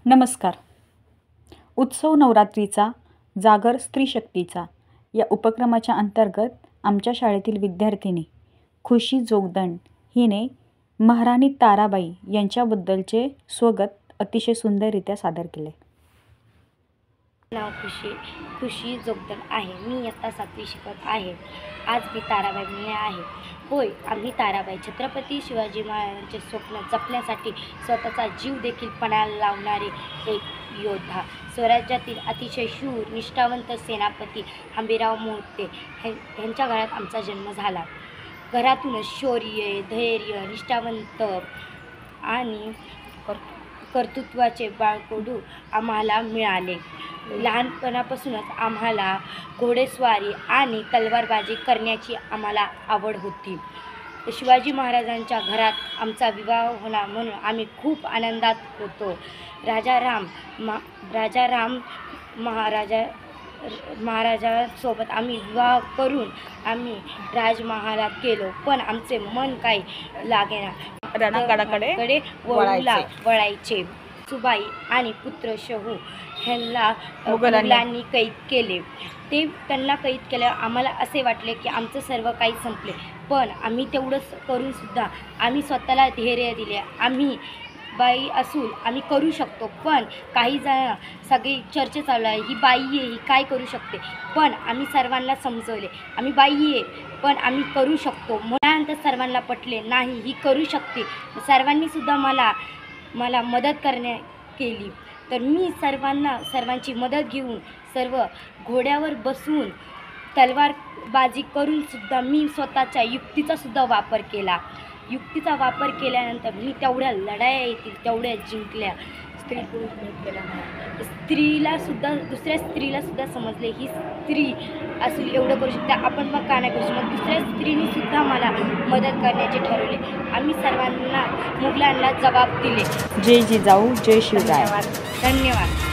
नमस्कार. उत्सव नवरात्रीचा जागर स्त्री शक्तीचा या उपक्रमाच्या अंतर्गत आमच्या शाळेतील विद्यार्थिनी खुशी जोगदंड हिने महाराणी ताराबाई यांच्याबद्दलचे स्वगत अतिशय सुंदररित्या सादर केले. नाव खुशी जोगदंड आहे. मी इयत्ता 7वी शिकत आहे. आज मी ताराबाई म्हणले आहे. होय, आम्ही ताराबाई छत्रपती शिवाजी महाराजांचे स्वप्न जपण्यासाठी स्वतःचा जीव देखील पणाला लावणारे एक योद्धा, स्वराज्यातील अतिशय शूर निष्ठावंत सेनापती हंबीरराव मोहिते यांच्या घरात आमचा जन्म झाला. घरातूनच शौर्य, धैर्य, निष्ठावंत आणि कर्तृत्वाचे बाळकडू आम्हाला मिळाले. लहानपणापासूनच आम्हाला घोडेस्वारी आणि तलवारबाजी करण्याची आम्हाला आवड होती. शिवाजी महाराजांच्या घरात आमचा विवाह होणार म्हणून आम्ही खूप आनंदात होतो. राजा राम महाराजासोबत आम्ही विवाह करून आम्ही राजमहालात गेलो, पण आमचे मन काही लागेना. रणाकडे वळायचे. सुबाई आणि पुत्र शहू ह्यांना मुघलांनी कैद केले. त्यांना कैद केल्यावर आम्हाला असे वाटले की आमचं सर्व काही संपले, पण आम्ही तेवढंच करून सुद्धा आम्ही स्वतःला धैर्य दिले. आम्ही बाई असून आम्ही करू शकतो. पण काही जण सगळी चर्चा चालू आहे, ही बाई आहे, ही काय करू शकते. पण आम्ही सर्वांना समजवले, आम्ही बाई आहे पण आम्ही करू शकतो. मुलांतर सर्वांना पटले, नाही ही करू शकते. सर्वांनीसुद्धा मला मदत केली. तर मी सर्वांची मदत घेऊन सर्व घोड्यावर बसून तलवारबाजी करूनसुद्धा मी स्वतःच्या युक्तीचासुद्धा वापर केला. युक्तीचा वापर केल्यानंतर मी तेवढ्या लढाया येतील तेवढ्या जिंकल्या. दुसऱ्या स्त्रीलासुद्धा समजले, ही स्त्री असून एवढं करू शकते, आपण मग का नाही करू शकतो. दुसऱ्या स्त्रीनीसुद्धा मला मदत करण्याचे ठरवले. आम्ही सर्वांना मुघलांना जबाब दिले. जय जिजाऊ, जय शिवराय. धन्यवाद.